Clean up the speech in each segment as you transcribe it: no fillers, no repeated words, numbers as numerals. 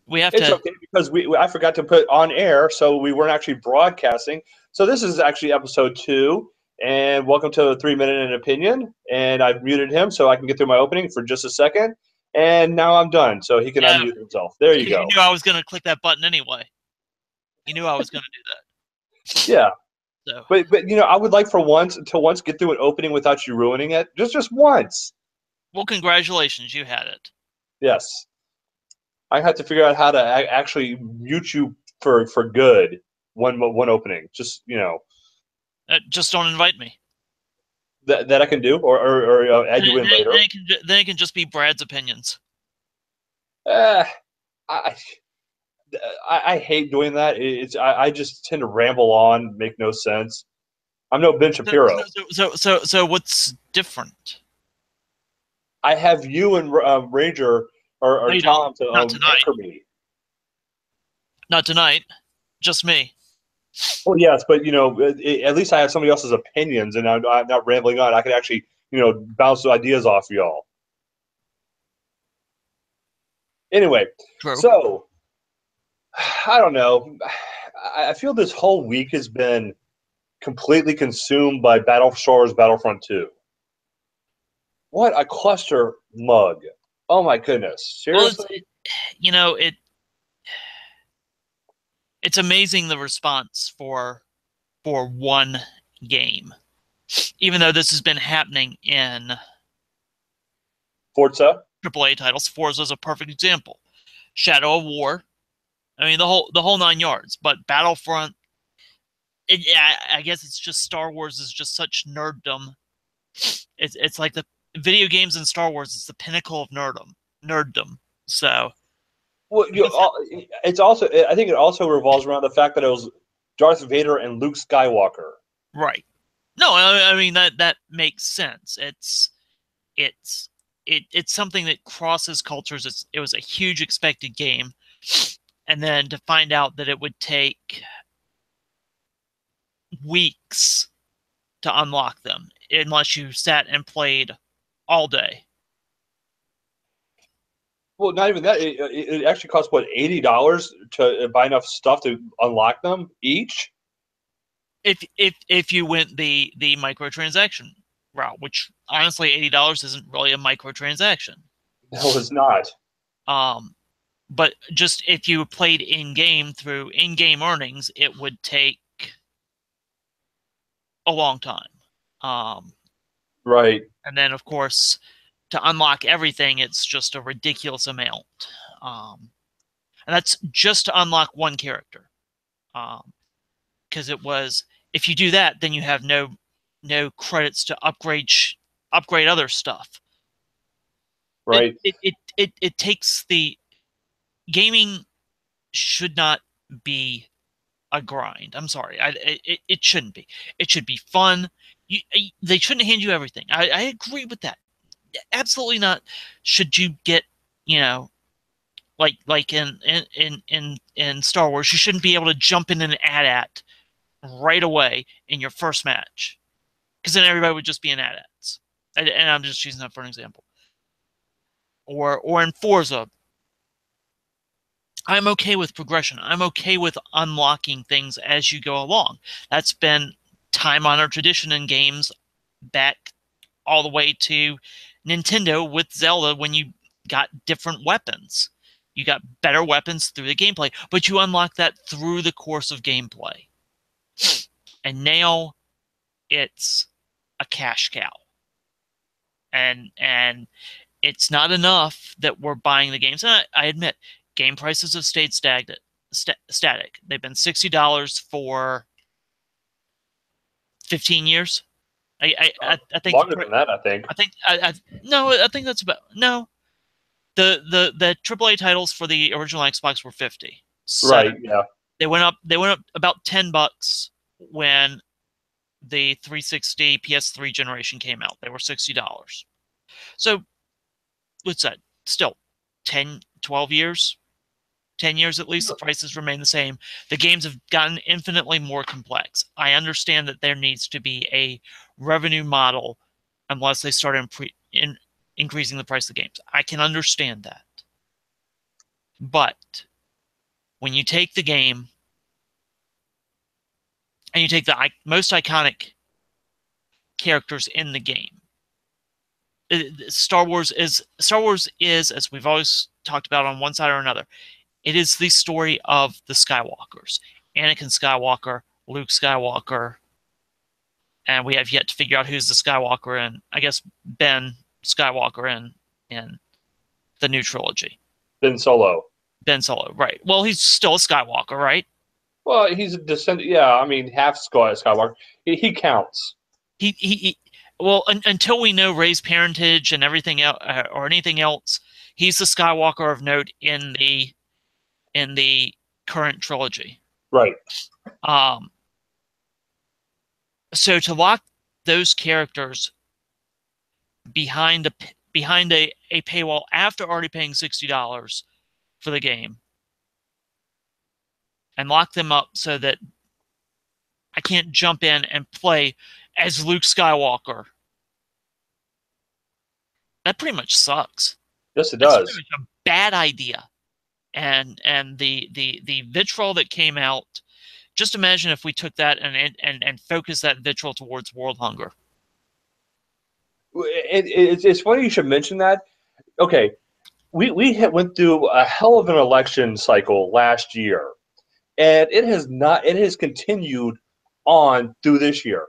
We have It's to. okay because I forgot to put on air, so we weren't actually broadcasting. So this is actually episode 2, and welcome to 3 Minute and Opinion. And I've muted him so I can get through my opening for just a second. And now I'm done, so he can Yeah, unmute himself. There you because you go. knew I was going to click that button anyway. You knew I was going to do that. Yeah, So, but I would like for once to get through an opening without you ruining it, just once. well, congratulations, you had it. Yes, I had to figure out how to actually mute you for good. One opening, just. Just don't invite me. That I can do, or add you in later. Then it can just be Brad's opinions. Uh, I, I hate doing that. I just tend to ramble on, make no sense. I'm no Ben Shapiro. So what's different? I have you and Ranger No, or you don't. Tom to Not tonight. anchor me. Not tonight. Just me. Well, yes, but at least I have somebody else's opinions, and I'm not rambling on. I can actually bounce ideas off y'all. Anyway, True. so I don't know. I feel this whole week has been completely consumed by Star Wars Battlefront 2. What a cluster mug. Oh my goodness. Well, Seriously? it's amazing the response for one game. Even though this has been happening in Forza? AAA titles, Forza is a perfect example. Shadow of War, I mean the whole 9 yards. But Battlefront, I guess it's just Star Wars is just such nerddom. It's like the video games and Star Wars is the pinnacle of nerddom. So Well, it's also. I think it also revolves around the fact that it was Darth Vader and Luke Skywalker. right. No, I mean that makes sense. It's something that crosses cultures. It was a huge expected game, and then to find out that it would take weeks to unlock them unless you sat and played all day. Well, not even that. It actually costs what, $80 to buy enough stuff to unlock them each. If you went the microtransaction route, which honestly $80 isn't really a microtransaction. No, it's not. But just if you played in game through in game earnings, it would take a long time. Right. And then of course to unlock everything, it's just a ridiculous amount. And that's just to unlock one character. Because it was, if you do that, then you have no credits to upgrade other stuff. Right. It takes the gaming should not be a grind. I'm sorry. It shouldn't be. It should be fun. They shouldn't hand you everything. I agree with that. Absolutely not. Should you get, like in Star Wars, you shouldn't be able to jump in an AT-AT right away in your first match, because then everybody would just be in AT-ATs. And I'm just using that for an example. Or in Forza, I'm okay with progression. I'm okay with unlocking things as you go along. That's been time-honored tradition in games back all the way to Nintendo with Zelda when you got different weapons. You got better weapons through the gameplay, but you unlock that through the course of gameplay. And now it's a cash cow. And it's not enough that we're buying the games. And I admit, game prices have stayed static. They've been $60 for 15 years. I think Longer than that, I think. I think that's about no. The AAA titles for the original Xbox were 50. So Right. Yeah. they went up about $10 when the 360 PS3 generation came out. They were $60. So what's that? Still 10, 12 years? 10 years at least, the prices remain the same. The games have gotten infinitely more complex. I understand that there needs to be a revenue model unless they start increasing the price of the games. I can understand that. But when you take the game and you take the most iconic characters in the game. Star Wars is, as we've always talked about on one side or another, it is the story of the Skywalkers. Anakin Skywalker, Luke Skywalker, and we have yet to figure out who's the Skywalker in, I guess, Ben Skywalker in the new trilogy. Ben Solo. Ben Solo, right. Well, he's still a Skywalker, right? Well, he's a descendant. Yeah, I mean, half Skywalker. He counts. Well, until we know Rey's parentage and everything else, or anything else, he's the Skywalker of note in the current trilogy. Right. So to lock those characters behind a paywall after already paying $60 for the game, and lock them up so that I can't jump in and play as Luke Skywalker, that pretty much sucks. Yes, it does. It's a bad idea. And the vitriol that came out, just imagine if we took that and focused that vitriol towards world hunger. It's funny you should mention that. Okay, we went through a hell of an election cycle last year, and it has continued on through this year.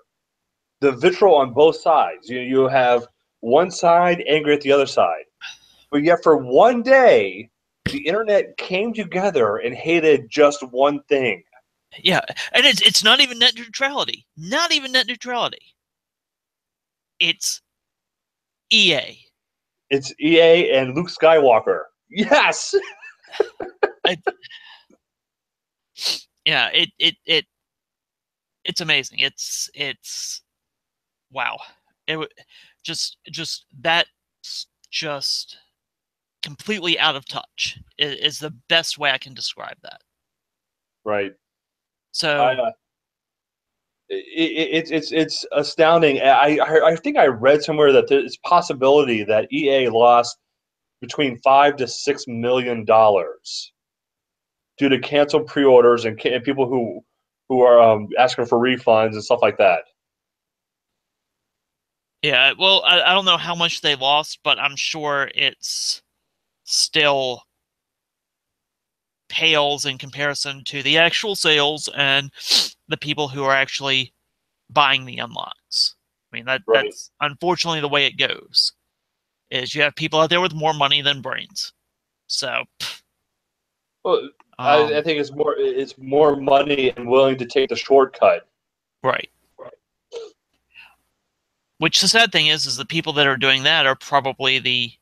The vitriol on both sides. You have one side angry at the other side, but yet for one day, the internet came together and hated just one thing. Yeah, and it's not even net neutrality. Not even net neutrality. It's EA. It's EA and Luke Skywalker. Yes. Yeah, it's amazing. It's wow. It just that's just completely out of touch is the best way I can describe that. Right. So it's astounding. I think I read somewhere that there's possibility that EA lost between $5 to $6 million due to canceled pre-orders and people who are asking for refunds and stuff like that. Yeah, well, I don't know how much they lost, but I'm sure it's still pales in comparison to the actual sales and the people who are actually buying the unlocks. I mean, that's unfortunately the way it goes. Is you have people out there with more money than brains. So, well, I think it's more money and willing to take the shortcut. Right. Which the sad thing is the people that are doing that are probably the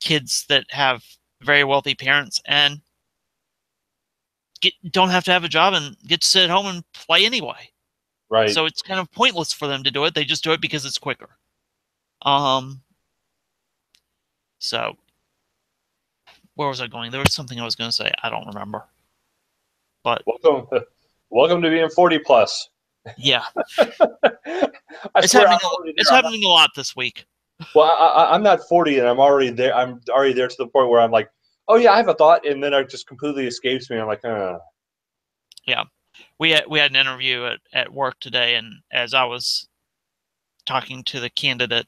kids that have very wealthy parents and don't have to have a job and get to sit at home and play anyway. Right. So it's kind of pointless for them to do it. They just do it because it's quicker. So where was I going? There was something I was going to say. I don't remember. But welcome to being 40 plus. Yeah. It's happening a lot this week. Well, I'm not 40 and I'm already there. I'm already there to the point where I'm like, oh yeah, I have a thought, and then it just completely escapes me. I'm like, Yeah, we had an interview at work today, and as I was talking to the candidate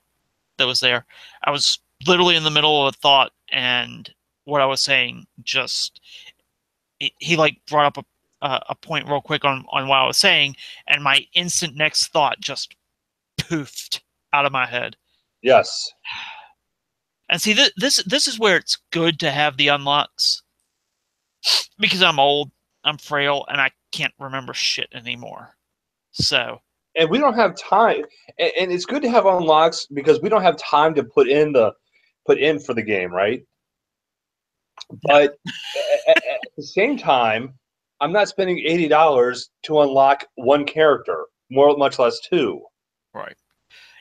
that was there, I was literally in the middle of a thought, and what I was saying just he like brought up a point real quick on what I was saying, and my instant next thought just poofed out of my head. Yes. And see, this is where it's good to have the unlocks, because I'm old, I'm frail, and I can't remember shit anymore. So. And we don't have time, and it's good to have unlocks because we don't have time to put in for the game, right? But at the same time, I'm not spending $80 to unlock one character, much less two. Right.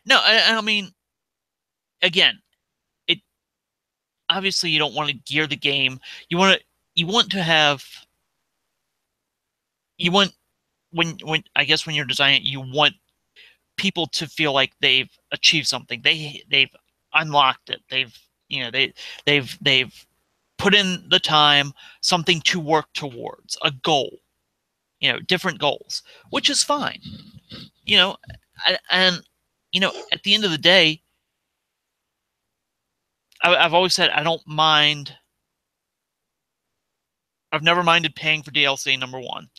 No, I mean, again, obviously you don't want to gear the game. You want when I guess when you're designing it, you want people to feel like they've achieved something. They've unlocked it. They've put in the time, something to work towards, a goal, different goals, which is fine. And at the end of the day, I've always said I don't mind. I've never minded paying for DLC, number one.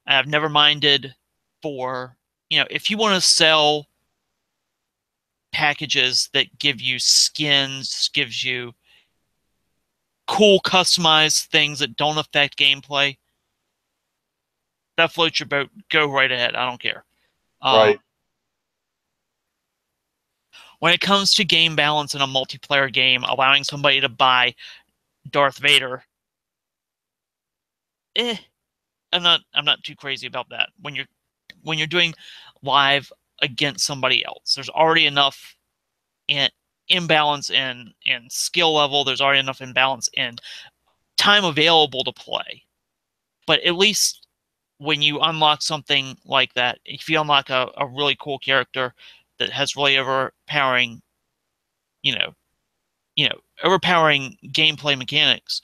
I've never minded for, if you want to sell packages that give you skins, gives you cool customized things that don't affect gameplay, that floats your boat, go right ahead. I don't care. Right. When it comes to game balance in a multiplayer game, allowing somebody to buy Darth Vader, I'm not too crazy about that. When you're doing live against somebody else, there's already enough imbalance in skill level. There's already enough imbalance in time available to play. But at least when you unlock something like that, if you unlock a really cool character that has really overpowering overpowering gameplay mechanics,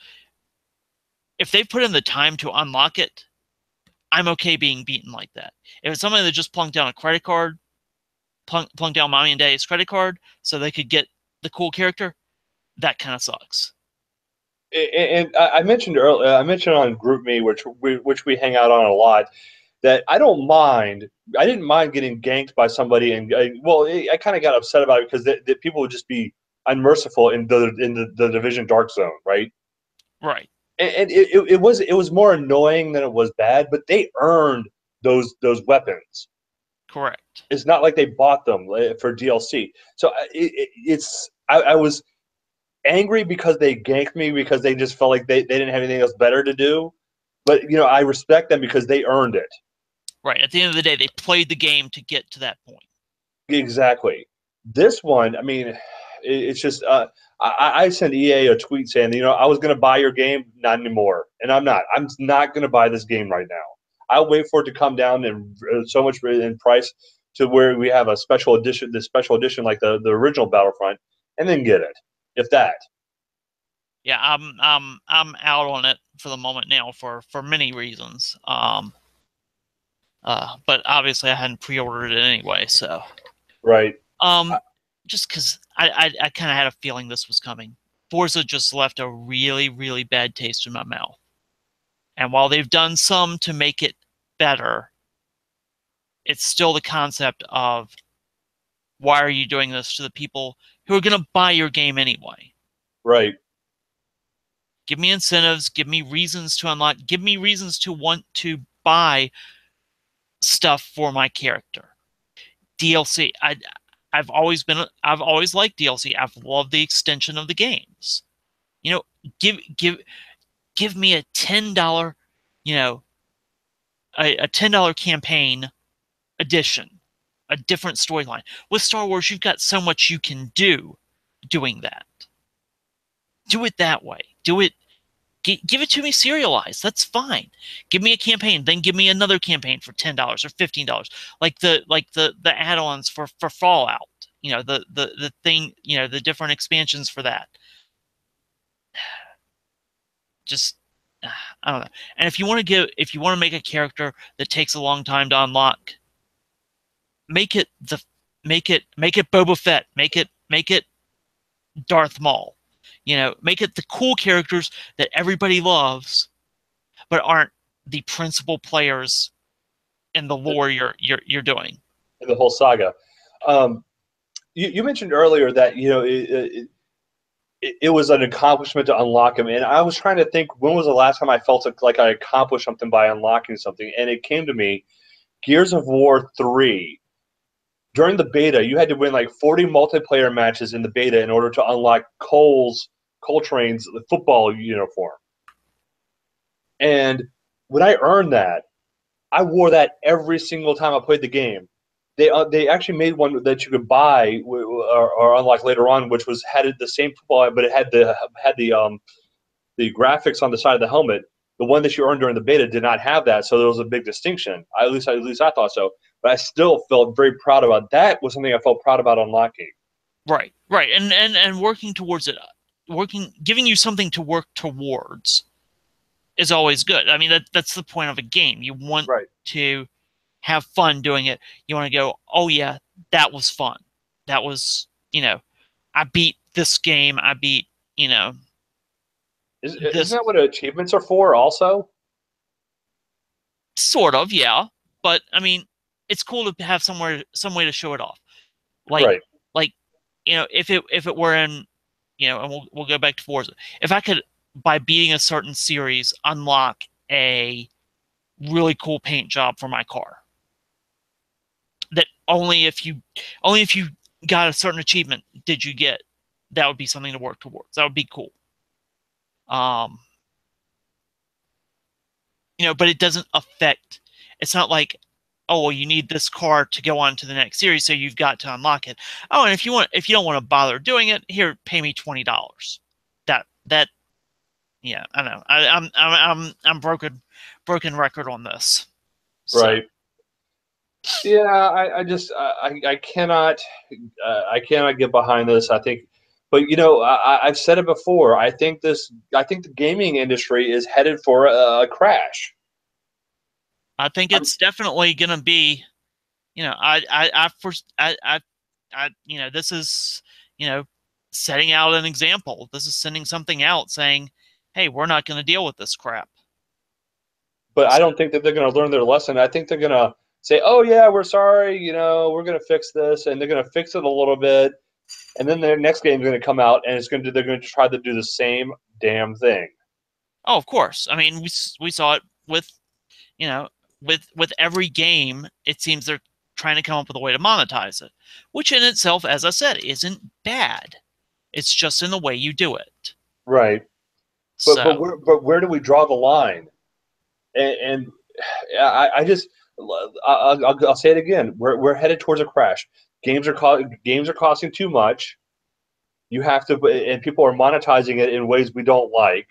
if they've put in the time to unlock it, I'm okay being beaten like that. If it's somebody that just plunked down a credit card, plunked down mommy and daddy's credit card so they could get the cool character, that kind of sucks. And I mentioned earlier, I mentioned on GroupMe, which we hang out on a lot, that I don't mind. I didn't mind getting ganked by somebody, and I kind of got upset about it because that people would just be unmerciful in the Division Dark Zone, right? Right. And it was more annoying than it was bad, but they earned those weapons. Correct. It's not like they bought them for DLC. So I was angry because they ganked me because they just felt like they didn't have anything else better to do. But I respect them because they earned it. Right. At the end of the day, they played the game to get to that point. Exactly. This one, I mean, it's just I sent EA a tweet saying, I was going to buy your game, not anymore, and I'm not. I'm not going to buy this game right now. I'll wait for it to come down and so much in price to where we have a special edition, like the original Battlefront, and then get it, if that. Yeah, I'm out on it for the moment now for many reasons. But obviously I hadn't pre-ordered it anyway, so. Right. Just because I kind of had a feeling this was coming. Forza just left a really, really bad taste in my mouth. And while they've done some to make it better, it's still the concept of, why are you doing this to the people who are going to buy your game anyway? Right. Give me incentives, give me reasons to unlock, give me reasons to want to buy stuff for my character. DLC, I've always liked DLC. I've loved the extension of the games. Give me a $10, a $10 campaign edition, a different storyline. With Star Wars, you've got so much you can do doing that. Do it that way. Do it. Give it to me serialized. That's fine. Give me a campaign, then give me another campaign for $10 or $15, like the add-ons for Fallout. The thing. The different expansions for that. Just I don't know. And if you want to make a character that takes a long time to unlock, make it Boba Fett. Make it Darth Maul. Make it the cool characters that everybody loves, but aren't the principal players in the lore you're doing. In the whole saga. You mentioned earlier that it was an accomplishment to unlock them, and I was trying to think, when was the last time I felt like I accomplished something by unlocking something, and it came to me, Gears of War 3. During the beta, you had to win like 40 multiplayer matches in the beta in order to unlock Coltrane's football uniform. And when I earned that, I wore that every single time I played the game. They actually made one that you could buy or unlock later on, which had the same football, but it had the graphics on the side of the helmet. The one that you earned during the beta did not have that, so there was a big distinction. At least I thought so. But I still felt very proud about that. Was something I felt proud about unlocking. Right, and working towards it. giving you something to work towards is always good. I mean, that's the point of a game. You want Right. to have fun doing it. You want to go, oh yeah, that was fun. That was, I beat this game. I beat, Isn't this that what achievements are for also? sort of, yeah. But I mean, it's cool to have some way to show it off. Like, Right. like, if it were in, and we'll go back to Forza. If I could, by beating a certain series, unlock a really cool paint job for my car, that only if you got a certain achievement did you get, that would be something to work towards. That would be cool. Um, but it doesn't affect. It's not like, oh, well, you need this car to go on to the next series, so you've got to unlock it. Oh, and if you don't want to bother doing it, here, pay me $20. That yeah, I know. I'm broken record on this. So. Right. Yeah, I cannot get behind this. I think, but I've said it before. I think the gaming industry is headed for a crash. I think it's definitely gonna be, this is, setting out an example. This is sending something out saying, hey, we're not going to deal with this crap. But I don't think that they're going to learn their lesson. I think they're going to say, "Oh yeah, we're sorry. We're going to fix this," and they're going to fix it a little bit, and then their next game is going to come out, and they're going to try to do the same damn thing. Oh, of course. I mean, we saw it with, with every game. It seems they're trying to come up with a way to monetize it, which in itself, as I said, isn't bad. It's just in the way you do it. Right. So. But where do we draw the line? And I just I'll say it again. We're headed towards a crash. Games are costing too much. You have to, and people are monetizing it in ways we don't like.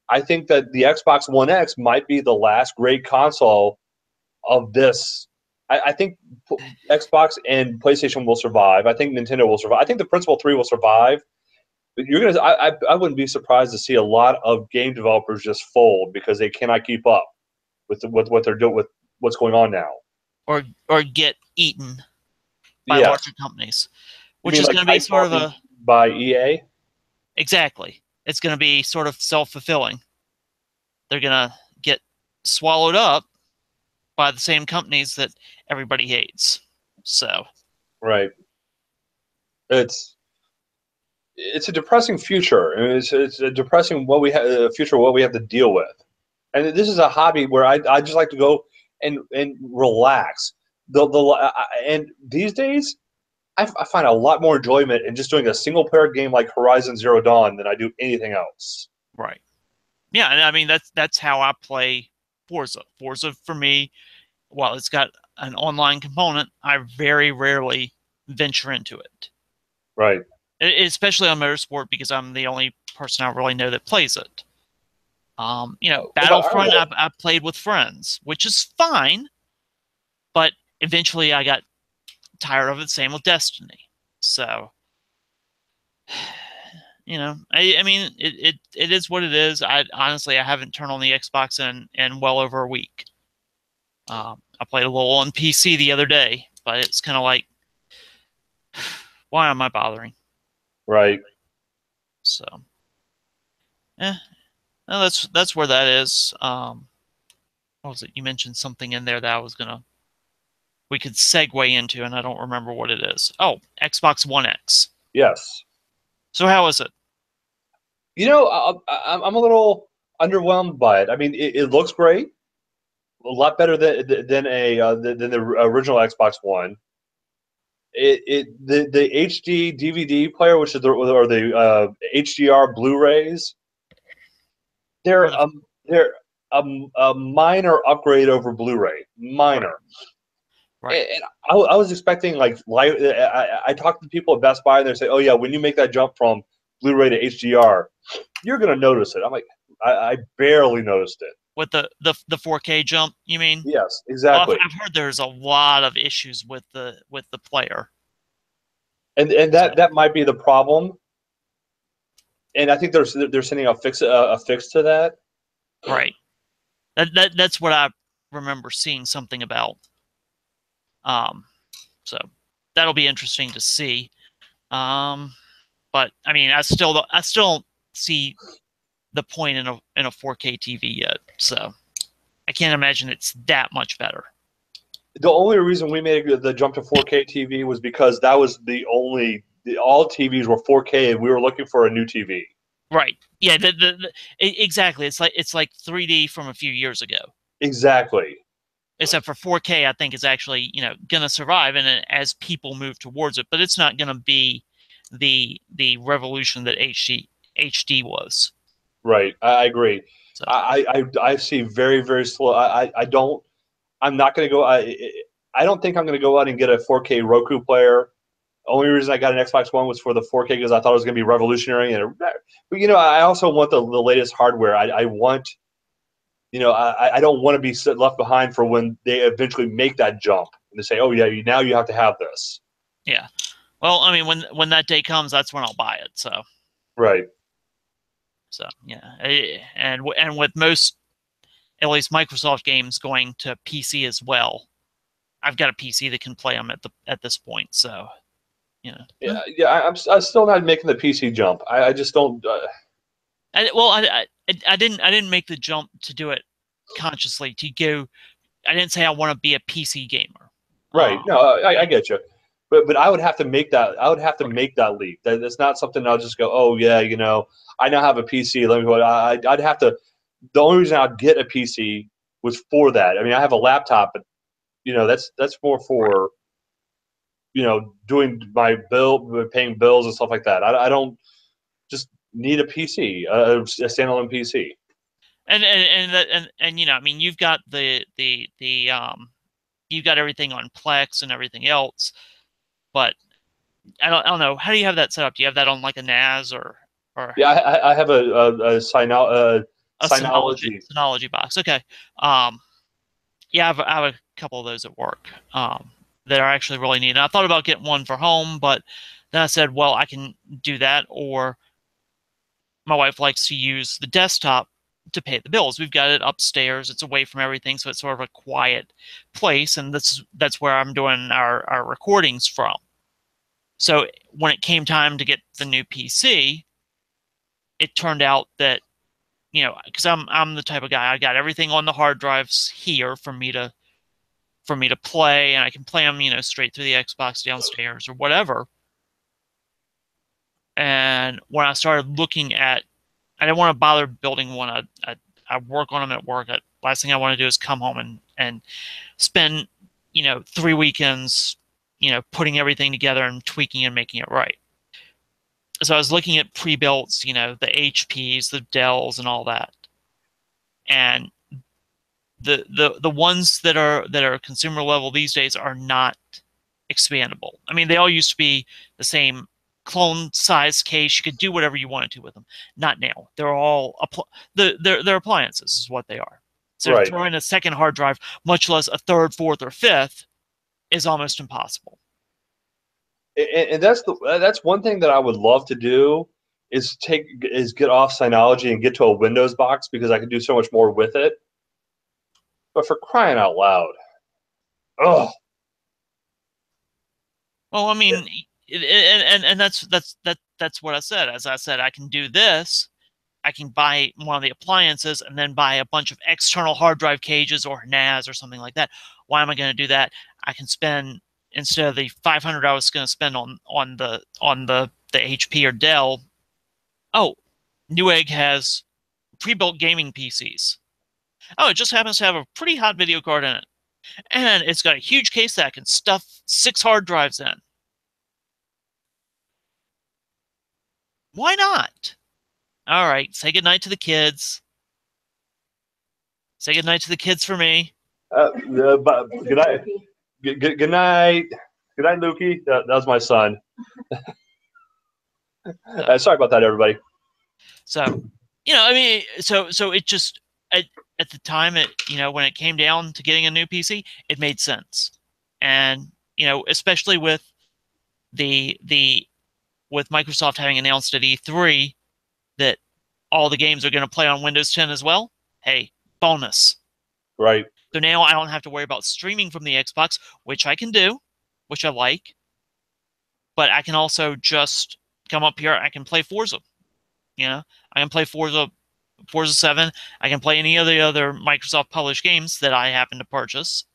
I think that the Xbox One X might be the last great console of this. I think Xbox and PlayStation will survive. I think Nintendo will survive. I think the Principal 3 will survive. But I wouldn't be surprised to see a lot of game developers just fold because they cannot keep up with what they're doing with what's going on now. Or get eaten by Yeah. larger companies, which is going to be sort of a by EA. Exactly. It's going to be sort of self-fulfilling. They're going to get swallowed up by the same companies that everybody hates. So. Right. It's a depressing future. It's a depressing future what we have to deal with. And this is a hobby where I just like to go and relax. And these days, I find a lot more enjoyment in just doing a single player game like Horizon Zero Dawn than I do anything else. Right. Yeah, I mean that's how I play Forza. Forza for me, while it's got an online component, I very rarely venture into it. Right. Especially on Motorsport because I'm the only person I really know that plays it. Battlefront I played with friends, which is fine, but eventually I got tired of it. Same with Destiny. So, I mean, it is what it is. I haven't turned on the Xbox in well over a week. I played a little on PC the other day, but it's kind of like, why am I bothering? Right. So, no, that's where that is. What was it? You mentioned something in there that we could segue into, and I don't remember what it is. Oh, Xbox One X. Yes. So how is it? I'm a little underwhelmed by it. I mean, it looks great, a lot better than the original Xbox One. The HD DVD player, which is the HDR Blu-rays, they're a minor upgrade over Blu-ray, minor. Right. And I was expecting like light. I talked to people at Best Buy and they say, "Oh yeah, when you make that jump from Blu-ray to HDR, you're gonna notice it." I'm like, I barely noticed it. With the 4K jump, you mean? Yes, exactly. Well, I've heard there's a lot of issues with the player. And that might be the problem. And I think they're sending a fix to that. Right. That's what I remember seeing something about. Um, so that'll be interesting to see. But I mean, I still don't see the point in a 4K TV yet. So I can't imagine it's that much better. The only reason we made the jump to 4K TV was because that was all TVs were 4K, and we were looking for a new TV. Right. Yeah. Exactly. It's like 3D from a few years ago. Exactly. Except for 4K, I think is actually gonna survive, and as people move towards it, but it's not gonna be the revolution that HD was. Right. I agree. So I see very, very slow. I don't. I'm not going to go. I don't think I'm going to go out and get a 4K Roku player. Only reason I got an Xbox One was for the 4K because I thought it was going to be revolutionary. But I also want the latest hardware. I want, I don't want to be left behind for when they eventually make that jump and they say, oh yeah, now you have to have this. yeah. Well, I mean, when that day comes, that's when I'll buy it. So Right. so yeah, and with most, at least Microsoft games going to PC as well, I've got a PC that can play them at this point. So Yeah. I'm still not making the PC jump. I just don't. I didn't make the jump to do it consciously to go. I didn't say I want to be a PC gamer. Right. No, I get you. But I would have to make that. I would have to make that leap. That's not something I'll just go. Oh yeah, I now have a PC. Let me go. I'd have to. The only reason I'd get a PC was for that. I mean, I have a laptop, but that's more for doing my paying bills and stuff like that. I don't just need a PC, a standalone PC. And I mean, you've got you've got everything on Plex and everything else, but I don't know. How do you have that set up? Do you have that on like a NAS or Yeah, I have a a Synology. Synology box? Okay. Yeah, I have a couple of those at work that are actually really neat. And I thought about getting one for home, but then I said, well, I can do that, or my wife likes to use the desktop to pay the bills. We've got it upstairs. It's away from everything, so it's sort of a quiet place, and that's where I'm doing our recordings from. So when it came time to get the new PC, it turned out that because I'm the type of guy, I got everything on the hard drives here for me to play, and I can play them straight through the Xbox downstairs or whatever. And when I started looking at, I didn't want to bother building one. I work on them at work. Last thing I want to do is come home and spend 3 weekends putting everything together and tweaking and making it right. So I was looking at pre-builts, the HPs, the Dells, and all that, and the ones that are consumer level these days are not expandable. I mean, they all used to be the same clone size case. You could do whatever you wanted to with them. Not now. They're all they're appliances is what they are. So Right. throwing a second hard drive, much less a third, fourth, or fifth, is almost impossible. And that's one thing that I would love to do is get off Synology and get to a Windows box because I can do so much more with it. But for crying out loud, oh. Well, I mean, and that's what I said. As I said, I can do this. I can buy one of the appliances and then buy a bunch of external hard drive cages or NAS or something like that. Why am I going to do that? I can spend, instead of the $500 I was going to spend on the HP or Dell. Oh, Newegg has pre-built gaming PCs. Oh, it just happens to have a pretty hot video card in it, and it's got a huge case that can stuff 6 hard drives in. Why not? All right, say goodnight to the kids. Say goodnight to the kids for me. Good night. Good night. Good night, Lukey. That was my son. Sorry about that, everybody. So, I mean, so it just at the time, when it came down to getting a new PC, it made sense, and especially with with Microsoft having announced at E3 that all the games are going to play on Windows 10 as well, hey, bonus. Right. So now I don't have to worry about streaming from the Xbox, which I can do, which I like. But I can also just come up here. I can play Forza. I can play Forza 7. I can play any of the other Microsoft published games that I happen to purchase.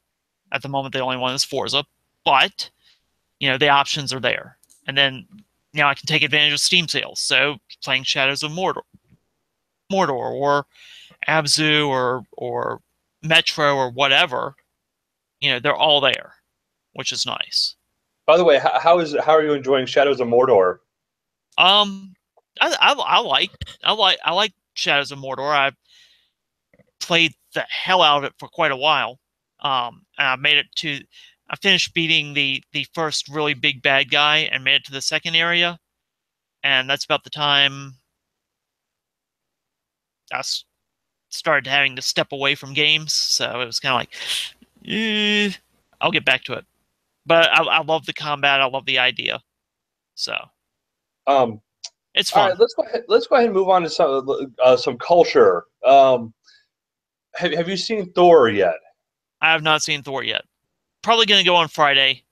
At the moment, the only one is Forza. But, the options are there. And then, I can take advantage of Steam sales. So playing Shadows of Mordor or Abzu or Metro or whatever, they're all there, which is nice. By the way, how are you enjoying Shadows of Mordor? I like Shadows of Mordor. I played the hell out of it for quite a while. And I finished beating the first really big bad guy and made it to the second area, and that's about the time I started having to step away from games. So it was kind of like, I'll get back to it. But I love the combat. I love the idea. So it's fun. All right, let's go ahead and move on to some culture. Have you seen Thor yet? I have not seen Thor yet. Probably going to go on Friday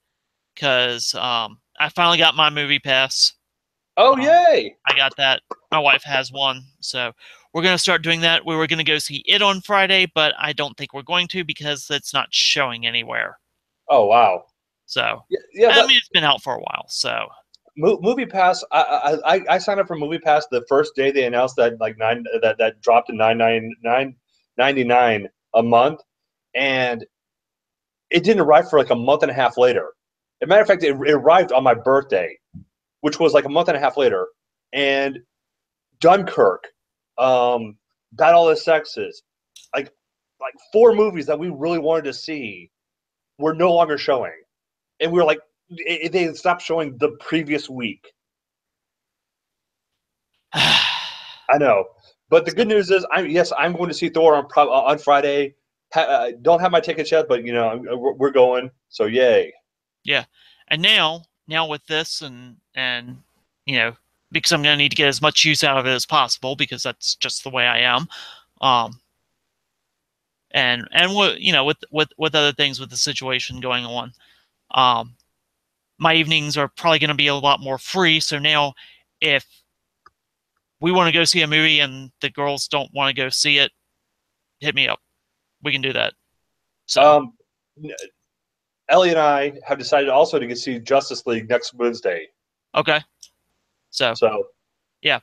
because I finally got my movie pass. Oh, yay! I got that. My wife has one, so we're going to start doing that. We were going to go see it on Friday, but I don't think we're going to because it's not showing anywhere. Oh, wow. So, I mean, it's been out for a while, so. Movie Pass, I signed up for Movie Pass the first day they announced that that dropped to $9.99 a month, and it didn't arrive for like a month and a half later. As a matter of fact, it arrived on my birthday, which was like a month and a half later. And Dunkirk, Battle of the Sexes, like 4 movies that we really wanted to see were no longer showing, and we were like, they stopped showing the previous week. I know, but the good news is, I'm going to see Thor on Friday. Don't have my tickets yet, but we're going. So yay! Yeah, and now with this and because I'm going to need to get as much use out of it as possible because that's just the way I am. And with other things with the situation going on, my evenings are probably going to be a lot more free. So now, if we want to go see a movie and the girls don't want to go see it, hit me up. We can do that. So, Ellie and I have decided also to see Justice League next Wednesday. Okay. So yeah.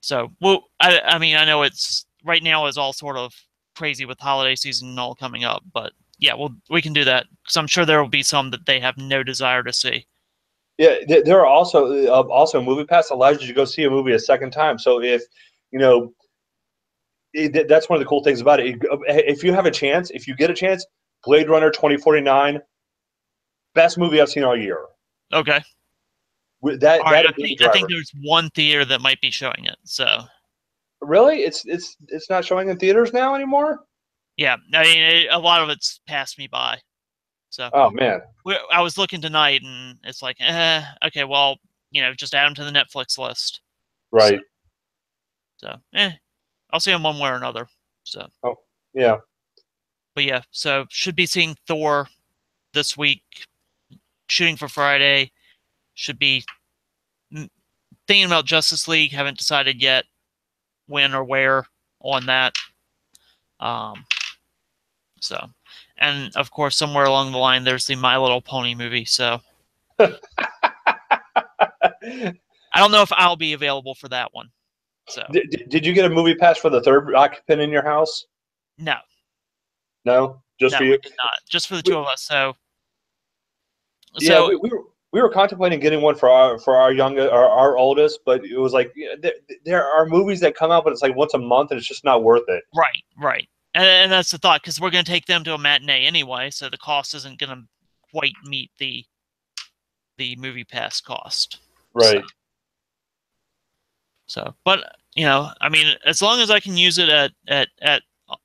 So, well, I mean, I know it's right now is all sort of crazy with holiday season and all coming up, but yeah, we can do that because I'm sure there will be some that they have no desire to see. Yeah, there are also Movie Pass allows you to go see a movie a second time. So if that's one of the cool things about it. If you have a chance, if you get a chance, Blade Runner 2049, best movie I've seen all year. Okay. I think there's one theater that might be showing it. So really, it's not showing in theaters now anymore. Yeah, I mean, a lot of it's passed me by. So oh man, I was looking tonight, and it's like, okay, well, just add them to the Netflix list. Right. So I'll see them one way or another. So oh yeah, but yeah, so should be seeing Thor this week. Shooting for Friday. Should be thinking about Justice League. Haven't decided yet when or where on that. So, and of course, somewhere along the line, there's the My Little Pony movie. So, I don't know if I'll be available for that one. So, did you get a movie pass for the third occupant in your house? No. No, just for you? Not just for the two of us. So, yeah, we were contemplating getting one for our oldest, but it was like there are movies that come out, but it's like once a month, and it's just not worth it. Right. And that's the thought, because we're going to take them to a matinee anyway, so the cost isn't going to quite meet the movie pass cost. Right. So, but I mean, as long as I can use it at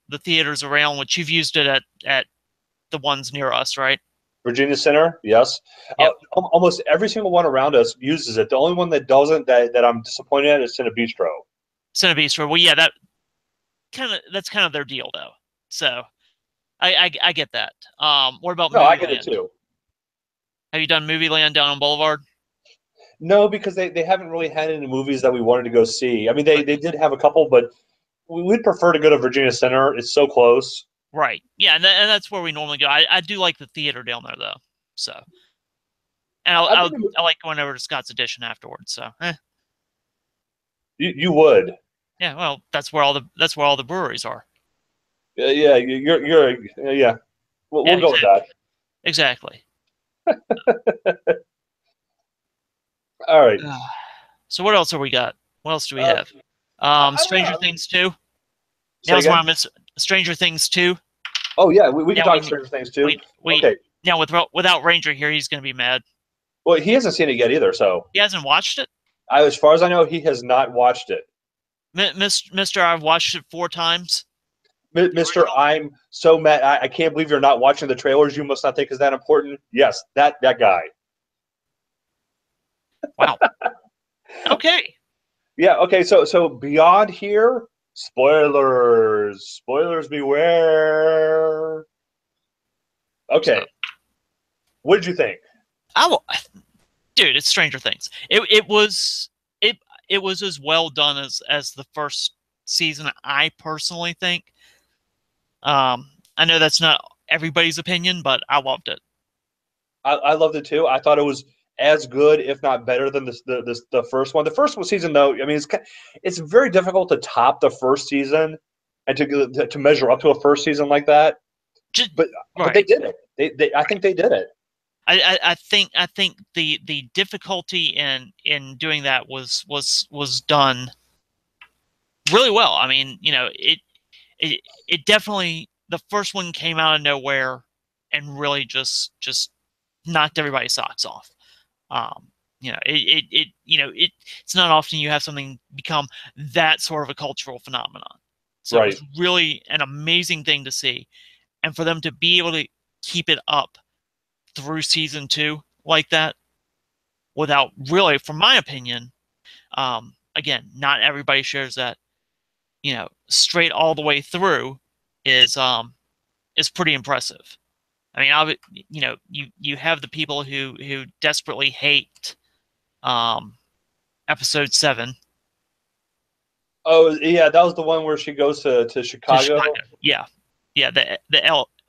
the theaters around, which you've used it at the ones near us, right? Virginia Center, yes. Yep. Almost every single one around us uses it. The only one that doesn't, that I'm disappointed at, is Cinebistro. Cinebeast. Well, yeah, that's kind of their deal, though. So I get that. What about No, Movie I get it Land? too. Have you done Movie Land down on Boulevard? No, because they haven't really had any movies that we wanted to go see. I mean, they did have a couple, but we'd prefer to go to Virginia Center. It's so close. Right. Yeah, and that's where we normally go. I do like the theater down there, though. So, and I like going over to Scott's Addition afterwards. So, You would. yeah. Well, that's where all the breweries are. Yeah, you're yeah. We'll go with that. Exactly. All right. So what else have we got? What else do we have? Stranger Things 2. That was one I missed. Stranger Things 2. Oh yeah, we can talk Stranger Things 2. Wait. Okay. Now without Ranger here, he's going to be mad. Well, he hasn't seen it yet either, so he hasn't watched it. As far as I know, he has not watched it. Mister, I've watched it 4 times. Mister, I'm so mad. I can't believe you're not watching the trailers. You must not think is that important. Yes, that guy. Wow. Okay. Yeah. Okay. So beyond here, spoilers beware. Okay. What did you think? Dude, it's Stranger Things. It was as well done as the first season, I personally think. I know that's not everybody's opinion, but I loved it. I loved it too. I thought it was as good, if not better, than the first one. The first season, though, I mean, it's very difficult to top the first season and to measure up to a first season like that. But they did it. I think they did it. I think the difficulty in doing that was done really well. I mean, it definitely, the first one came out of nowhere and really just knocked everybody's socks off. It's not often you have something become that sort of a cultural phenomenon. So It was really an amazing thing to see, and for them to be able to keep it up through season 2 like that, without really, from my opinion, again, not everybody shares that, straight all the way through is pretty impressive. I mean, you have the people who desperately hate episode 7. Oh yeah, that was the one where she goes to Chicago. Yeah, the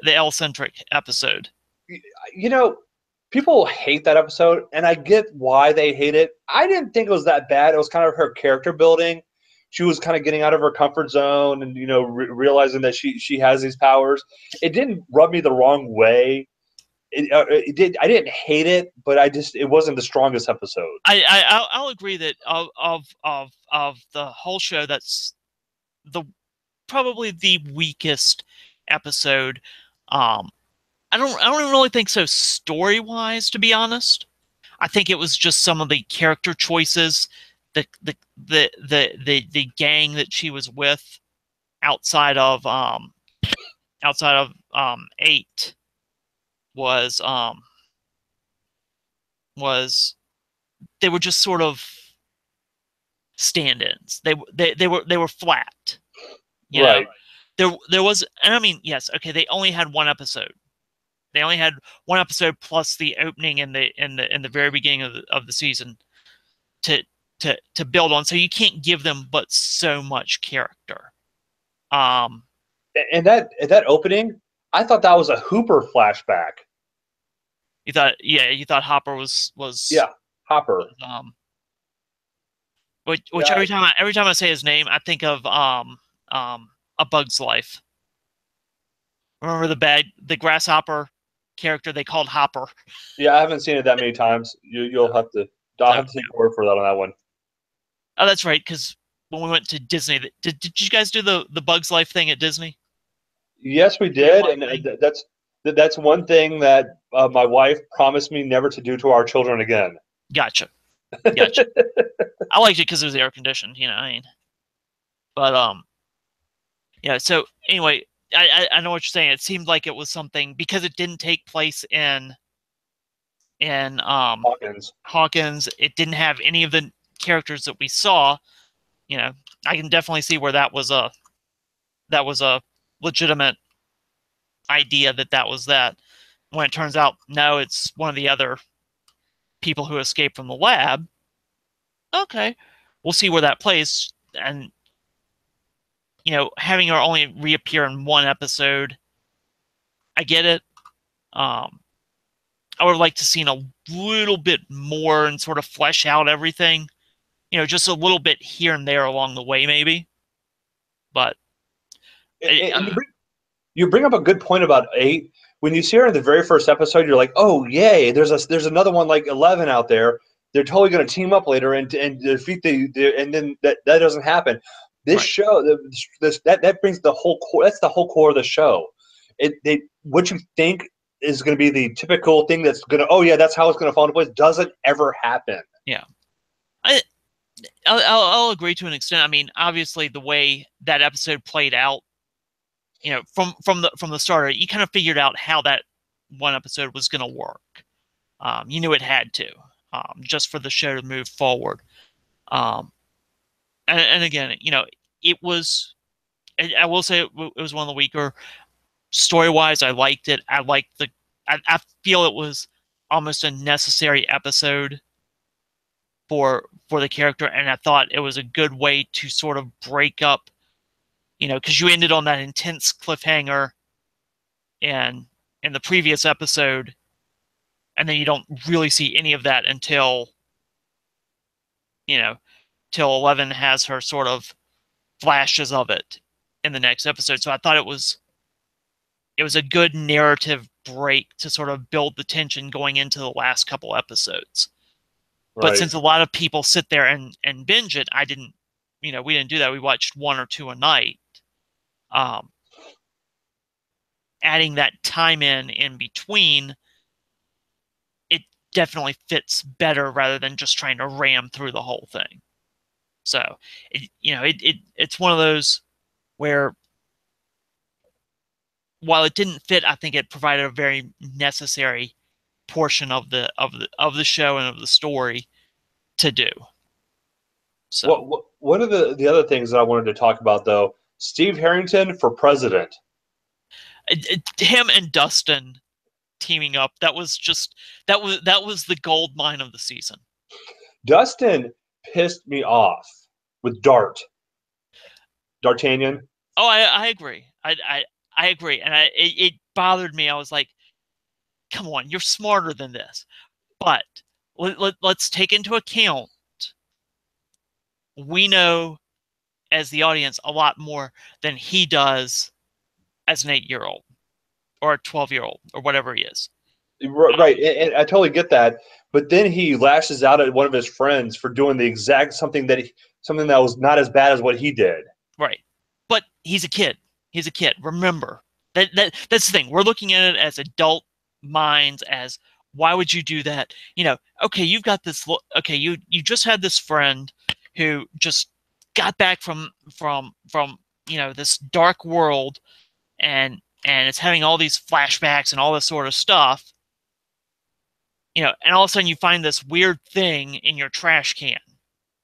L-centric episode. People hate that episode, and I get why they hate it. I didn't think it was that bad. It was kind of her character building. She was kind of getting out of her comfort zone and realizing that she has these powers. It didn't rub me the wrong way. It did. I didn't hate it, but it wasn't the strongest episode. I'll agree that of the whole show, that's probably the weakest episode. I don't even really think so story wise, to be honest. I think it was just some of the character choices, the gang that she was with outside of 8 was they were just sort of stand-ins. They were flat. Right. There was, and I mean, yes, okay, they only had one episode. They only had one episode plus the opening in the very beginning of the season to build on. So you can't give them but so much character. And that opening, I thought that was a Hooper flashback. You thought Hopper was Hopper. Which every time I say his name, I think of A Bug's Life. Remember the grasshopper character they called Hopper? Yeah, I haven't seen it that many times. I'll have to take your word for that on that one. Oh, that's right. Because when we went to Disney, did you guys do the Bug's Life thing at Disney? Yes, we did, and that's one thing that my wife promised me never to do to our children again. Gotcha. I liked it because it was air conditioned. But yeah. So anyway, I know what you're saying. It seemed like it was something because it didn't take place in Hawkins. It didn't have any of the characters that we saw. I can definitely see where that was a legitimate idea that was that. When it turns out, no, it's one of the other people who escaped from the lab. Okay, we'll see where that plays. And having her only reappear in one episode, I get it. I would like to see a little bit more and sort of flesh out everything. Just a little bit here and there along the way, maybe. But you bring up a good point about 8. When you see her in the very first episode, you're like, oh yay! There's another one like 11 out there. They're totally going to team up later and defeat and then that doesn't happen. This show, that brings the whole core. That's the whole core of the show. What you think is going to be the typical thing that's going to, oh yeah, that's how it's going to fall into place, doesn't ever happen. Yeah, I'll agree to an extent. I mean, obviously, the way that episode played out, from the start, you kind of figured out how that one episode was going to work. You knew it had to, just for the show to move forward. And again, it was. I will say it was one of the weaker. Story-wise, I liked it. I feel it was almost a necessary episode for the character, and I thought it was a good way to sort of break up, because you ended on that intense cliffhanger in the previous episode, and then you don't really see any of that until 11 has her sort of flashes of it in the next episode. So I thought it was a good narrative break to sort of build the tension going into the last couple episodes. Right. But since a lot of people sit there and binge it, we didn't do that. We watched 1 or 2 a night. Adding that time in between, it definitely fits better rather than just trying to ram through the whole thing. So, it's one of those where, while it didn't fit, I think it provided a very necessary portion of the show and of the story to do. So, one of the other things that I wanted to talk about, though, Steve Harrington for president. Him and Dustin teaming up, that was the gold mine of the season. Dustin pissed me off with D'Artagnan. Oh, I agree. I agree, and it bothered me. I was like, come on, you're smarter than this. But let's take into account, we know as the audience a lot more than he does as an 8-year-old or a 12-year-old or whatever he is. Right, and I totally get that. But then he lashes out at one of his friends for doing the exact something that was not as bad as what he did. Right, but he's a kid. He's a kid. Remember that's the thing. We're looking at it as adult minds. As, why would you do that? Okay, you've got this. Okay, you just had this friend who just got back from this dark world, and it's having all these flashbacks and all this sort of stuff. And all of a sudden you find this weird thing in your trash can.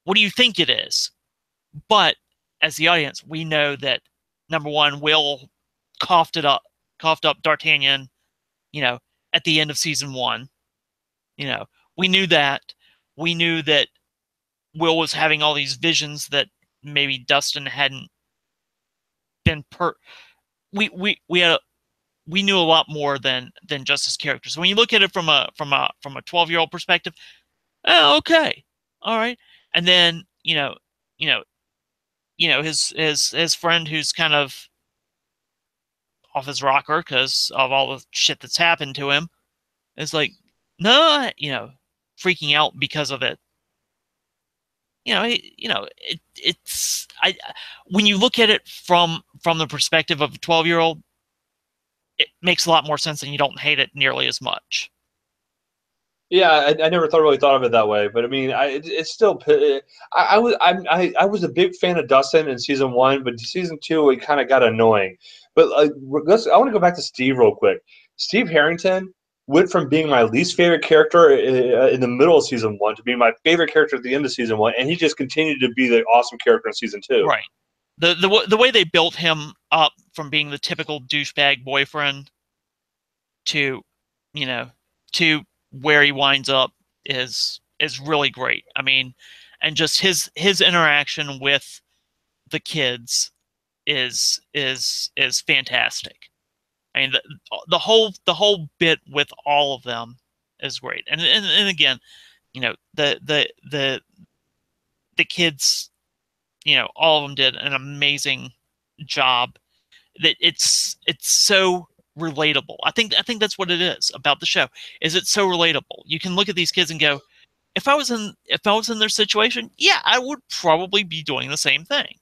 What do you think it is? But as the audience, we know that, number one, Will coughed up D'Artagnan, at the end of season 1. We knew that. We knew that Will was having all these visions that maybe Dustin hadn't been we knew a lot more than just his character. So when you look at it from a 12-year-old perspective, oh, okay, all right. And then his friend who's kind of off his rocker because of all the shit that's happened to him is like, no, freaking out because of it. It's when you look at it from the perspective of a 12-year-old, it makes a lot more sense, and you don't hate it nearly as much. Yeah, I never really thought of it that way, but I mean, it's still. I was a big fan of Dustin in season 1, but season 2 it kind of got annoying. But I want to go back to Steve real quick. Steve Harrington, went from being my least favorite character in the middle of season 1 to being my favorite character at the end of season 1, and he just continued to be the awesome character in season 2. Right. The way they built him up from being the typical douchebag boyfriend to, you know, to where he winds up is really great. I mean, and just his interaction with the kids is fantastic. I mean, the whole bit with all of them is great. And again, you know, the kids, you know, all of them did an amazing job. That it's so relatable. I think that's what it is about the show. Is it's so relatable. You can look at these kids and go, if I was in their situation, yeah, I would probably be doing the same thing.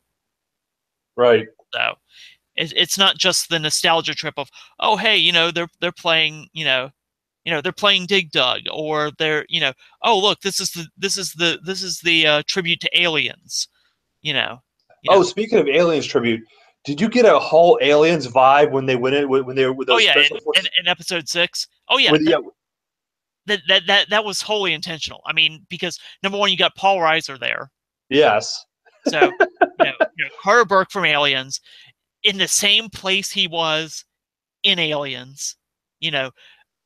Right. So it's not just the nostalgia trip of, oh, hey, you know, they're playing, they're playing Dig Dug, or they're, oh, look, this is the tribute to Aliens, you know. Oh, speaking of Aliens tribute, did you get a whole Aliens vibe when they went in when they were with those special forces? In episode 6? Oh yeah, that was wholly intentional. I mean, because number one, you got Paul Reiser there. Yes. So Carter Burke from Aliens, in the same place he was in Aliens. You know,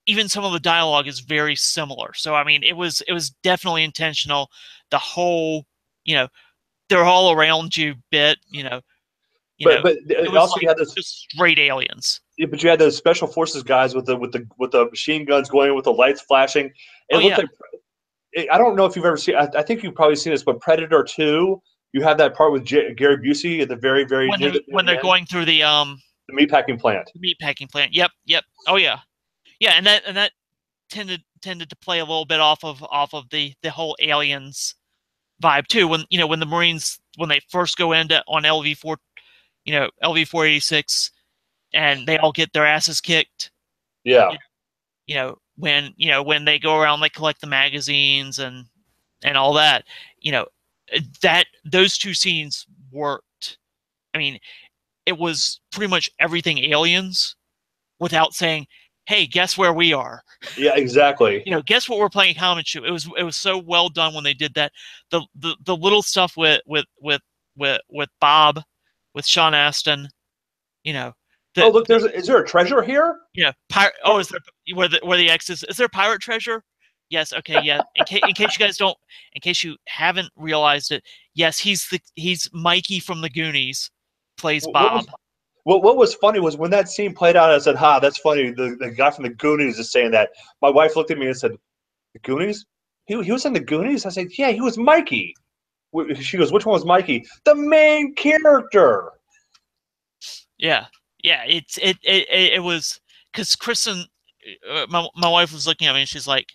even some of the dialogue is very similar. So I mean, it was definitely intentional. The whole, they're all around you bit. But it was also like you had those just straight aliens. Yeah, but you had those special forces guys with the machine guns going with the lights flashing. It looked like, I don't know if you've ever seen. I think you've probably seen this, but Predator 2, you have that part with Gary Busey at the very when they're going through the meatpacking plant. Meatpacking plant. Yep. Oh yeah, yeah, and that tended to play a little bit off of the whole aliens vibe too. When when the Marines, when they first go into on LV4, LV-486, and they all get their asses kicked. Yeah. When they go around, they collect the magazines and all that. That those two scenes worked. I mean, it was pretty much everything aliens without saying, "Hey, guess where we are?" Yeah, exactly. Guess what we're playing Helmet Shoe. It was so well done when they did that. The little stuff with Bob, with Sean Astin, oh, look, is there a treasure here? Yeah. Is there where the X is? Is there pirate treasure? Yes. Okay. Yeah. In case you haven't realized it, yes, he's Mikey from the Goonies, plays Bob. What was funny was when that scene played out, I said, "Ha, that's funny." The guy from the Goonies is saying that. My wife looked at me and said, "The Goonies? He was in the Goonies?" I said, "Yeah, he was Mikey." She goes, "Which one was Mikey?" The main character. Yeah. It was because Kristen, my wife was looking at me and she's like,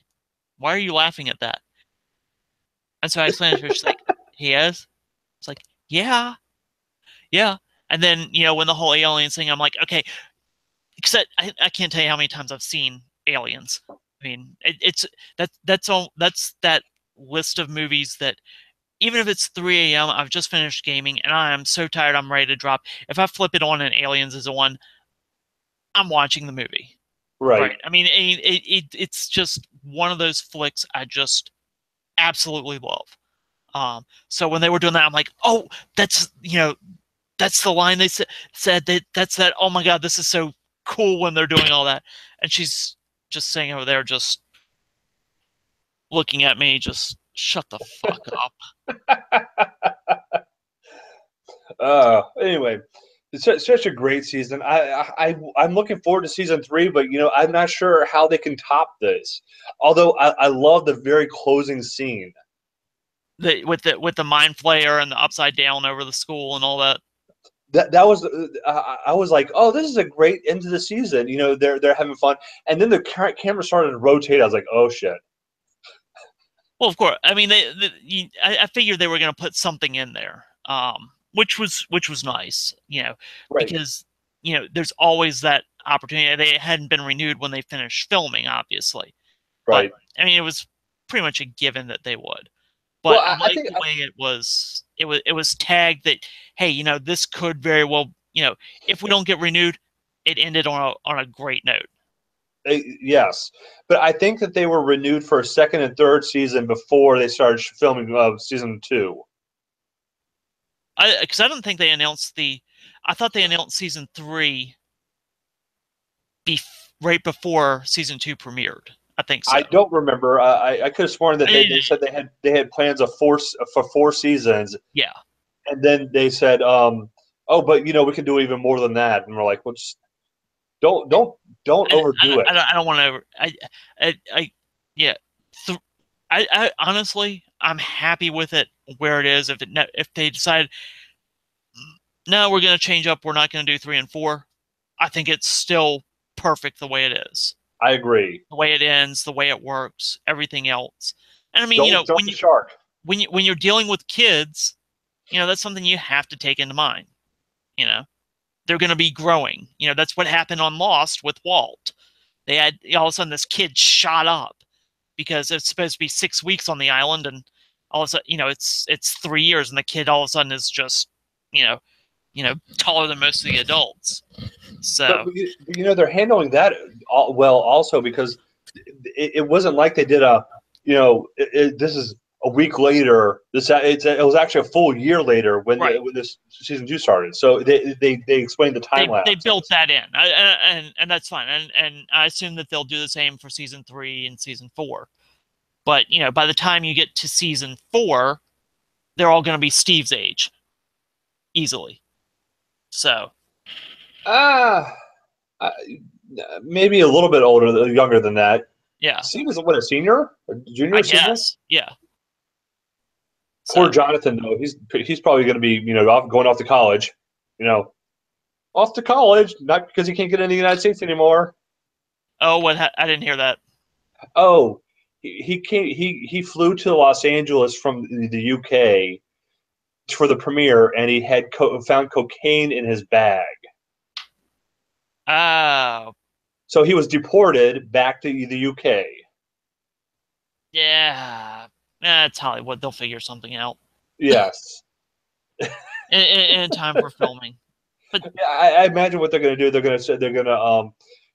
"Why are you laughing at that?" And so I explained to her. She's like, "He is." It's like, yeah. And then when the whole aliens thing, I'm like, okay, because I can't tell you how many times I've seen Aliens. I mean, that's that list of movies that, even if it's 3 a.m., I've just finished gaming and I am so tired I'm ready to drop. If I flip it on and Aliens is on, I'm watching the movie. Right. I mean, it's just one of those flicks I just absolutely love. So when they were doing that, I'm like, oh, that's the line they said. That's that. Oh my God, this is so cool when they're doing all that. And she's just sitting over there, just looking at me, just shut the fuck up. Anyway, it's such a great season. I'm looking forward to season 3, but I'm not sure how they can top this. Although I love the very closing scene. With the mind flayer and the upside down over the school and all that. That was I was like, oh, this is a great end to the season. They're having fun, and then the camera started to rotate. I was like, oh shit. Well, of course. I mean, I figured they were going to put something in there, which was nice, right. Because there's always that opportunity. They hadn't been renewed when they finished filming, obviously. Right. But I mean, it was pretty much a given that they would. But I like the way it was tagged that, hey, this could very well, if we don't get renewed, it ended on a great note. Yes, but I think that they were renewed for a second and third season before they started filming season 2. Because I don't think they announced I thought they announced season 3 right before season 2 premiered. I think so. I don't remember. I could have sworn that they said they had plans for 4 seasons. Yeah, and then they said, "Oh, but we can do even more than that." And we're like, "Well, just don't overdo it." I don't want to. Yeah. I honestly, I'm happy with it where it is. If they decide, no, we're going to change up, we're not going to do 3 and 4. I think it's still perfect the way it is. I agree. The way it ends, the way it works, everything else. And I mean, Don't jump the shark. When you're dealing with kids, that's something you have to take into mind. They're going to be growing. That's what happened on Lost with Walt. They had all of a sudden this kid shot up because it's supposed to be 6 weeks on the island, and all of a sudden, it's 3 years, and the kid all of a sudden is just, taller than most of the adults. So, but they're handling that well also because it wasn't like they did this is a week later. It was actually a full year later when this season 2 started. So they explained the time lapse. They built that in, and that's fine. And I assume that they'll do the same for season 3 and season 4. But by the time you get to season 4, they're all going to be Steve's age, easily. So, maybe a little bit younger than that. Yeah. Steve is a senior, a junior, I guess. Yeah. Poor Jonathan, though. He's probably going to be, going off to college. Off to college, not because he can't get into the United States anymore. Oh, what? I didn't hear that. Oh, he flew to Los Angeles from the UK for the premiere, and he had found cocaine in his bag. Oh. So he was deported back to the UK. Yeah. It's Hollywood. They'll figure something out. Yes. in time for filming. But I imagine what they're going to do.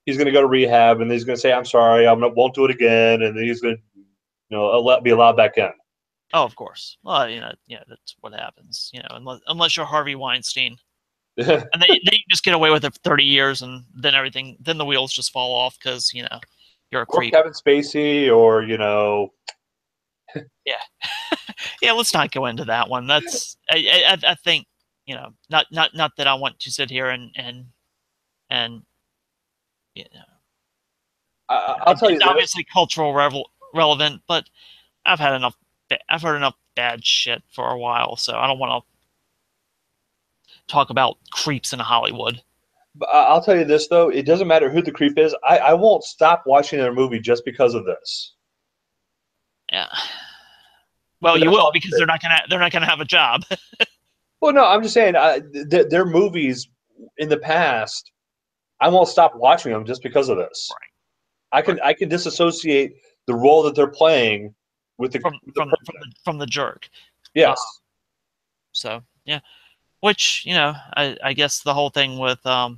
He's going to go to rehab, and he's going to say, "I'm sorry, won't do it again," and then he's going to, be allowed back in. Oh, of course. Well, that's what happens. Unless you're Harvey Weinstein, and they just get away with it for 30 years, and then the wheels just fall off because you're a creep. Or Kevin Spacey, or Yeah, yeah. Let's not go into that one. That's I think not that I want to sit here and I'll tell you. It's obviously cultural relevant, but I've heard enough bad shit for a while, so I don't want to talk about creeps in Hollywood. But I'll tell you this though: it doesn't matter who the creep is. I won't stop watching their movie just because of this. Yeah. Well, you will because they're not gonna have a job. Well, no, I'm just saying their movies in the past. I won't stop watching them just because of this. Right. I can disassociate the role that they're playing with from the jerk. Yes. So yeah, which I guess the whole thing with I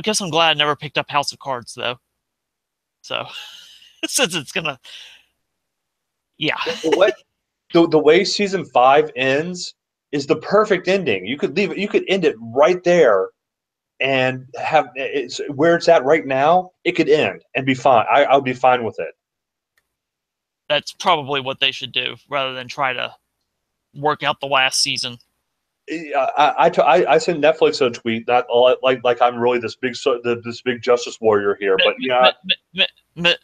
guess I'm glad I never picked up House of Cards though. So since it's gonna. Yeah. The way season 5 ends is the perfect ending. You could end it right there and have where it's at right now. It could end and be fine. I'll be fine with it. That's probably what they should do rather than try to work out the last season. I sent Netflix a tweet, not like I'm really this big justice warrior here, but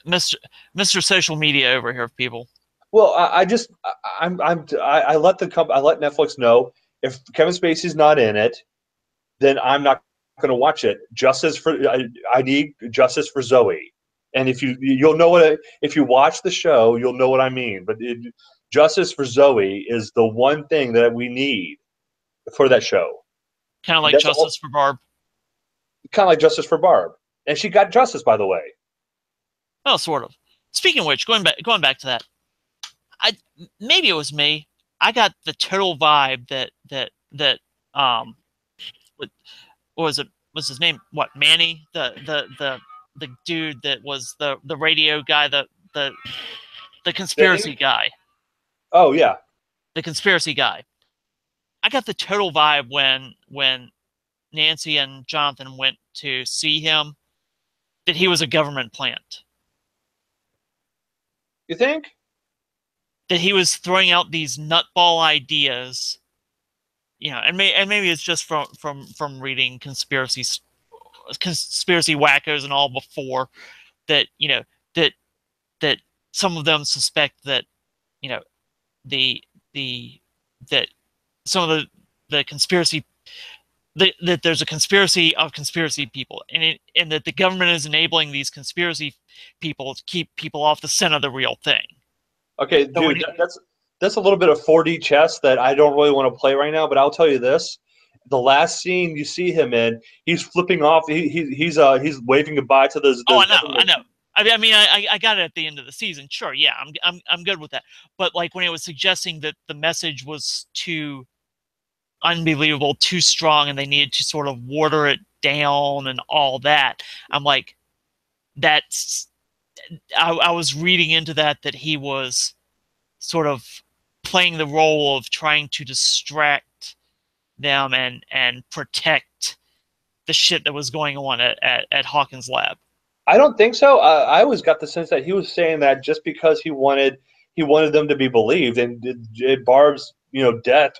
Mr. Social Media over here, people. Well, I let Netflix know if Kevin Spacey's not in it, then I'm not going to watch it. I need justice for Zoe, and you'll know if you watch the show, you'll know what I mean. But justice for Zoe is the one thing that we need for that show. Kind of like justice for Barb. Kind of like justice for Barb, and she got justice, by the way. Well, sort of. Speaking of which, going back to that. Maybe it was me. I got the total vibe that what was it? Was his name what? Manny, the the dude that was the radio guy, the conspiracy Vinny? guy, Oh yeah. the conspiracy guy. I got the total vibe when Nancy and Jonathan went to see him that he was a government plant. You think? That he was throwing out these nutball ideas, and maybe it's just from reading conspiracy whackos and all before that, that that some of them suspect that, the that some of the conspiracy that there's a conspiracy of conspiracy people, and that the government is enabling these conspiracy people to keep people off the scent of the real thing. Okay, dude, that's a little bit of 4D chess that I don't really want to play right now. But I'll tell you this: the last scene you see him in, he's flipping off. He's waving goodbye to those. Oh, I know. I mean, I got it at the end of the season. Sure, yeah, I'm good with that. But like when it was suggesting that the message was too unbelievable, too strong, and they needed to sort of water it down and all that, I'm like, that's. I was reading into that he was sort of playing the role of trying to distract them and protect the shit that was going on at Hawkins' lab. I don't think so. I always got the sense that he was saying that just because he wanted them to be believed, and Barb's death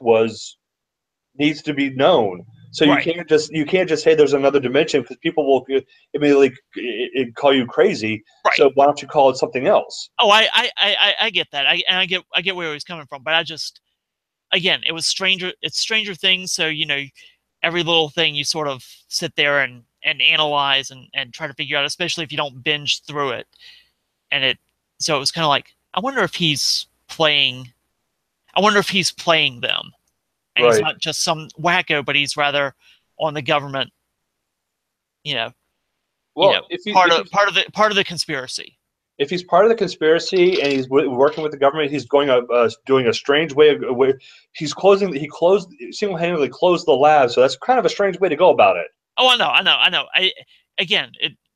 needs to be known. So right. you can't just say there's another dimension, because people will immediately call you crazy. Right. So why don't you call it something else? Oh, I get that. I get where he was coming from, but I just, again, it was Stranger Things, so every little thing you sort of sit there and analyze and try to figure out, especially if you don't binge through it. So it was kind of like, I wonder if he's playing them. And right. He's not just some wacko, but he's rather on the government, part of the conspiracy. If he's part of the conspiracy and he's working with the government, he's doing a strange way. He single-handedly closed the lab, so that's kind of a strange way to go about it. Oh, I know.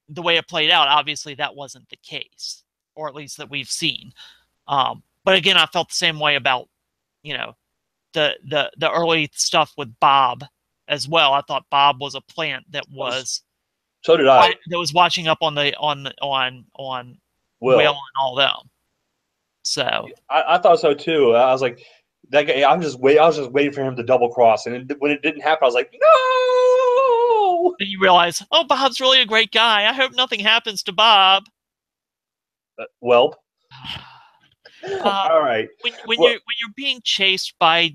The way it played out, obviously that wasn't the case, or at least that we've seen. But again, I felt the same way about, the early stuff with Bob as well. I thought Bob was a plant that was. So did I. That was watching up on Will and all them. So I thought so too. I was like, that guy. I was just waiting for him to double cross, and when it didn't happen, I was like, no. Then you realize, oh, Bob's really a great guy. I hope nothing happens to Bob. Well. All right. When you're being chased by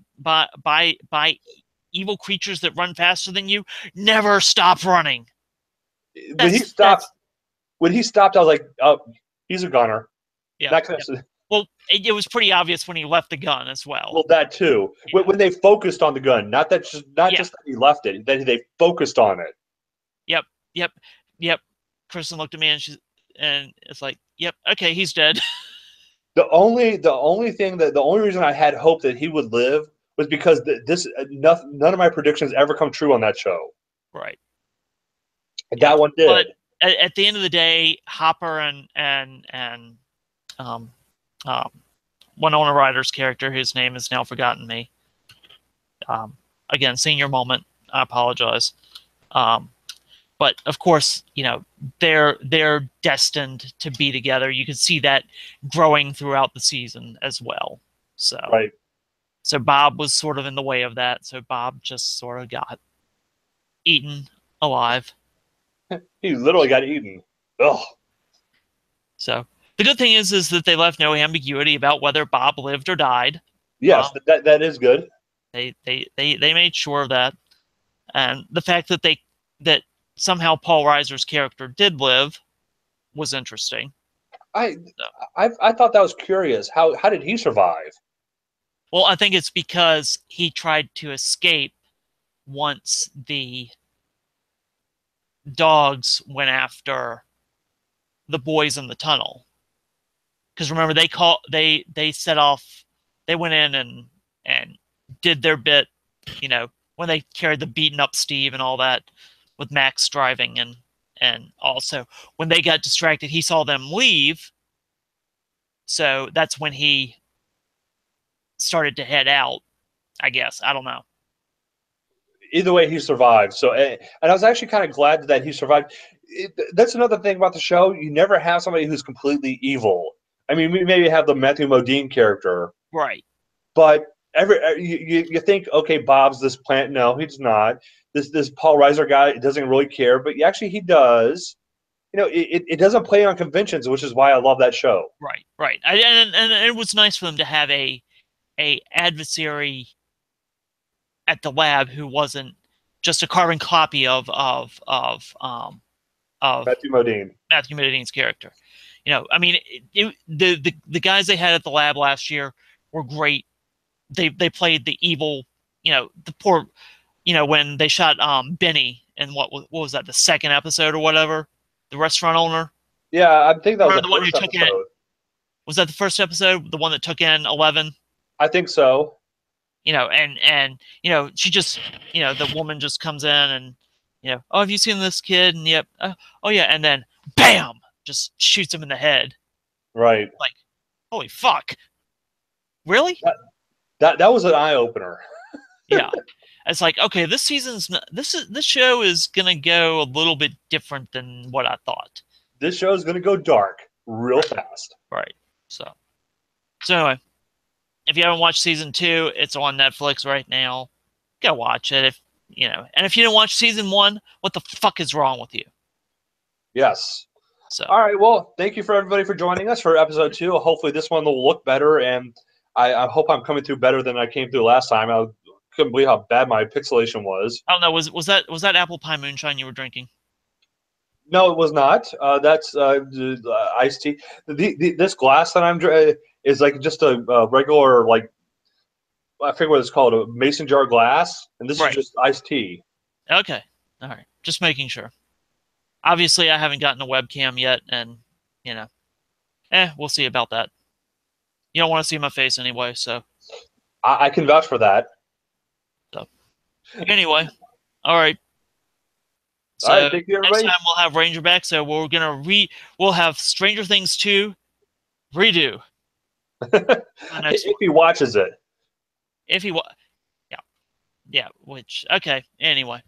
evil creatures that run faster than you, never stop running. When he stopped, I was like, "Oh, he's a gunner." Yeah. That kind of. Well, it was pretty obvious when he left the gun as well. Well, that too. Yeah. When they focused on the gun, not just that he left it, that they focused on it. Yep. Kristen looked at me and it's like, "Yep, okay, he's dead." The only reason I had hope that he would live was because none of my predictions ever come true on that show. Right. And that one did. But at the end of the day, Hopper and Winona Ryder's character, whose name has now forgotten me. Again, senior moment. I apologize. But of course, they're destined to be together. You could see that growing throughout the season as well. So, right. So Bob was sort of in the way of that. So Bob just sort of got eaten alive. He literally got eaten. Ugh. So the good thing is that they left no ambiguity about whether Bob lived or died. Yes, that is good. They made sure of that, and the fact that somehow Paul Reiser's character did live was interesting. I thought that was curious. How did he survive? Well, I think it's because he tried to escape once the dogs went after the boys in the tunnel. Because remember, they set off, they went in and did their bit, when they carried the beaten up Steve and all that, with Max driving, and and also when they got distracted, he saw them leave. So that's when he started to head out, I guess. I don't know. Either way, he survived. So, and I was actually kind of glad that he survived. That's another thing about the show. You never have somebody who's completely evil. I mean, we maybe have the Matthew Modine character, Right. but you think, okay, Bob's this plant. No, he's not. This Paul Reiser guy doesn't really care, but actually he does. You know, it doesn't play on conventions, which is why I love that show. Right. Right. And it was nice for them to have a adversary at the lab who wasn't just a carbon copy of Matthew Modine. Matthew Modine's character. You know, I mean, the guys they had at the lab last year were great. They played the evil, you know, the poor, you know, when they shot Benny in what was that, the second episode or whatever, the restaurant owner. Yeah, I think that was Or the the one who first took in, episode. was that the first episode, the one that took in 11? I think so. You know, and you know, she just, you know, the woman just comes in and, you know, oh, have you seen this kid? And yep, oh yeah, and then bam, just shoots him in the head. Right. Like, holy fuck, really? That was an eye opener. Yeah, it's like, okay, this show is gonna go a little bit different than what I thought. This show is going to go dark real fast. Right. So anyway, if you haven't watched season 2, it's on Netflix right now. Go watch it. If you know, and if you didn't watch season 1, what the fuck is wrong with you? Yes. So All right. Well, thank you for everybody for joining us for episode 2. Hopefully, this one will look better, and I hope I'm coming through better than I came through last time. I couldn't believe how bad my pixelation was. I don't know. Was that apple pie moonshine you were drinking? No, it was not. That's iced tea. This glass that I'm is like just a regular, like, I forget what it's called, a mason jar glass, and this is just iced tea. Okay. All right. Just making sure. Obviously, I haven't gotten a webcam yet, and you know, we'll see about that. You don't want to see my face anyway, so. I can vouch for that. So, anyway, all right. So all right, thank you, everybody. Next time we'll have Ranger back. So we'll have Stranger Things 2 redo. If he watches it. If he yeah. Which okay. Anyway,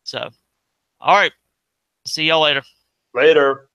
so all right. See y'all later. Later.